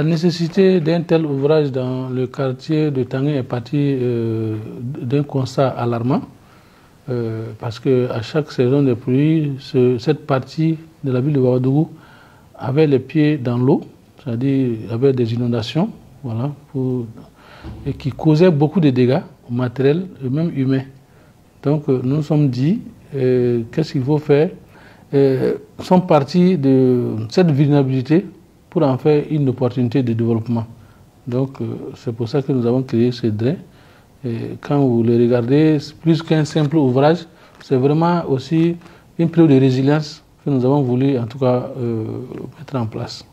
La nécessité d'un tel ouvrage dans le quartier de Tangué est partie d'un constat alarmant, parce qu'à chaque saison de pluie, cette partie de la ville de Ouagadougou avait les pieds dans l'eau, c'est-à-dire avait des inondations, voilà, et qui causaient beaucoup de dégâts matériels et même humains. Donc nous nous sommes dit, qu'est-ce qu'il faut faire? Nous sommes partis de cette vulnérabilité pour en faire une opportunité de développement. Donc c'est pour ça que nous avons créé ce drain. Et quand vous le regardez, plus qu'un simple ouvrage, c'est vraiment aussi une preuve de résilience que nous avons voulu en tout cas mettre en place.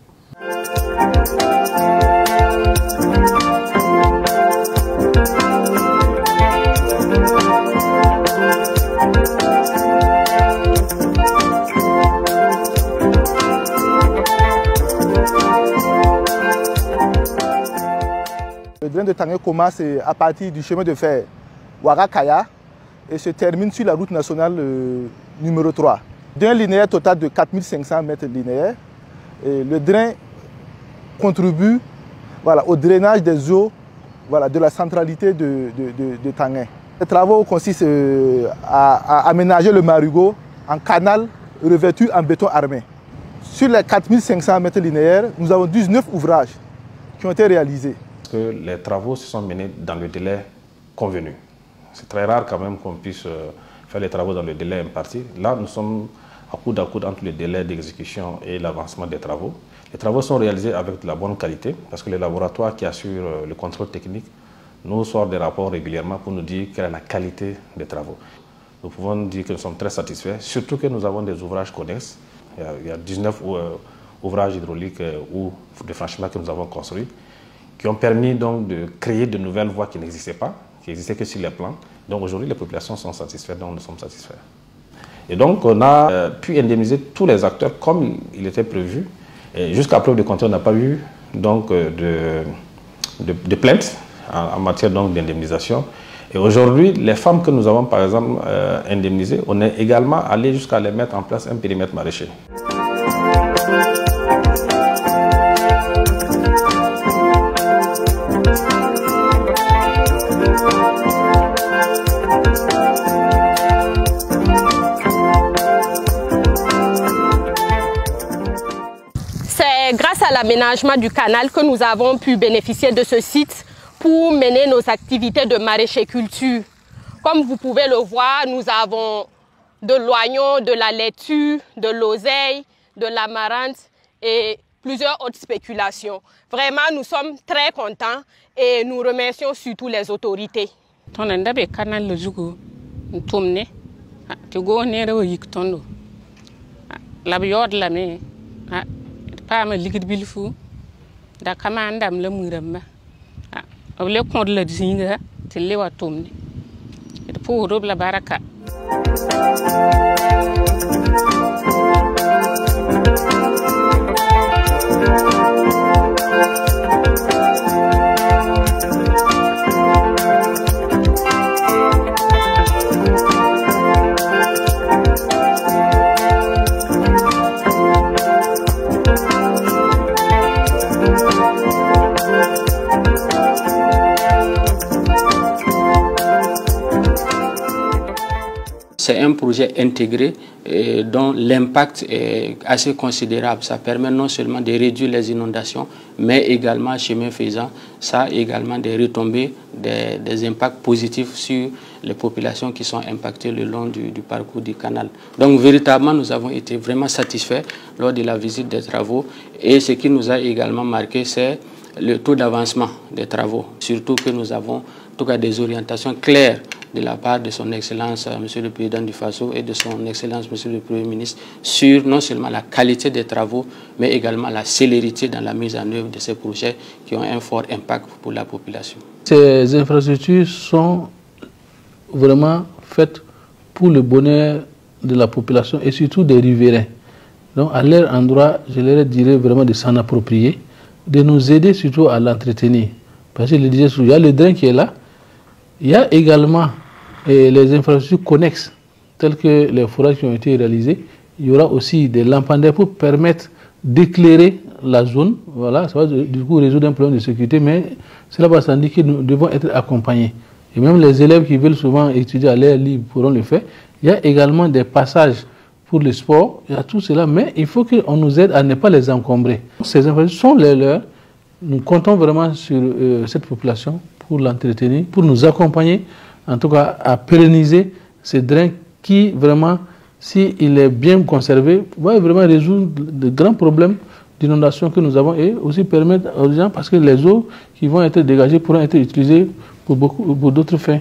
Le drain de Tangué commence à partir du chemin de fer Ouaga-Kaya et se termine sur la route nationale numéro 3. D'un linéaire total de 4500 mètres linéaires, et le drain contribue au drainage des eaux de la centralité de Tangué. Les travaux consistent à aménager le marigot en canal revêtu en béton armé. Sur les 4500 mètres linéaires, nous avons 19 ouvrages qui ont été réalisés. Que les travaux se sont menés dans le délai convenu. C'est très rare quand même qu'on puisse faire les travaux dans le délai imparti. Là, nous sommes à coude entre le délai d'exécution et l'avancement des travaux. Les travaux sont réalisés avec de la bonne qualité parce que le laboratoire qui assure le contrôle technique nous sort des rapports régulièrement pour nous dire quelle est la qualité des travaux. Nous pouvons dire que nous sommes très satisfaits, surtout que nous avons des ouvrages connexes. Il y a 19 ouvrages hydrauliques ou de franchissement que nous avons construits, qui ont permis donc de créer de nouvelles voies qui n'existaient pas, qui n'existaient que sur les plans. Donc aujourd'hui, les populations sont satisfaites, donc nous sommes satisfaits. Et donc on a pu indemniser tous les acteurs comme il était prévu. Jusqu'à preuve de contraire, on n'a pas eu donc, de plainte en matière d'indemnisation. Et aujourd'hui, les femmes que nous avons par exemple indemnisées, on est également allé jusqu'à les mettre en place un périmètre maraîcher. C'est grâce à l'aménagement du canal que nous avons pu bénéficier de ce site pour mener nos activités de maraîcher-culture. Comme vous pouvez le voir, nous avons de l'oignon, de la laitue, de l'oseille, de l'amarante et plusieurs autres spéculations. Vraiment, nous sommes très contents et nous remercions surtout les autorités. Pama ligid bilfu da kamandam la muramba le kond la zinga te lewa tomni et pour rob la baraka. C'est un projet intégré dont l'impact est assez considérable. Ça permet non seulement de réduire les inondations, mais également, chemin faisant, ça a également des retombées, des impacts positifs sur les populations qui sont impactées le long du parcours du canal. Donc véritablement, nous avons été vraiment satisfaits lors de la visite des travaux. Et ce qui nous a également marqué, c'est le taux d'avancement des travaux. Surtout que nous avons en tout cas des orientations claires de la part de son Excellence Monsieur le Président du Faso et de son Excellence Monsieur le Premier ministre sur non seulement la qualité des travaux, mais également la célérité dans la mise en œuvre de ces projets qui ont un fort impact pour la population. Ces infrastructures sont vraiment faites pour le bonheur de la population et surtout des riverains. Donc à leur endroit, je leur dirais vraiment de s'en approprier, de nous aider surtout à l'entretenir. Parce que je le disais, il y a le drain qui est là. Il y a également les infrastructures connexes, telles que les forages qui ont été réalisés. Il y aura aussi des lampadaires pour permettre d'éclairer la zone. Voilà, ça va du coup résoudre un problème de sécurité, mais cela va sans dire que nous devons être accompagnés. Et même les élèves qui veulent souvent étudier à l'air libre pourront le faire. Il y a également des passages pour le sport, il y a tout cela, mais il faut qu'on nous aide à ne pas les encombrer. Ces infrastructures sont les leurs. Nous comptons vraiment sur cette population pour l'entretenir, pour nous accompagner, en tout cas à pérenniser ces drains qui vraiment, s'il est bien conservé, va vraiment résoudre de grands problèmes d'inondation que nous avons et aussi permettre aux gens, parce que les eaux qui vont être dégagées pourront être utilisées pour d'autres fins.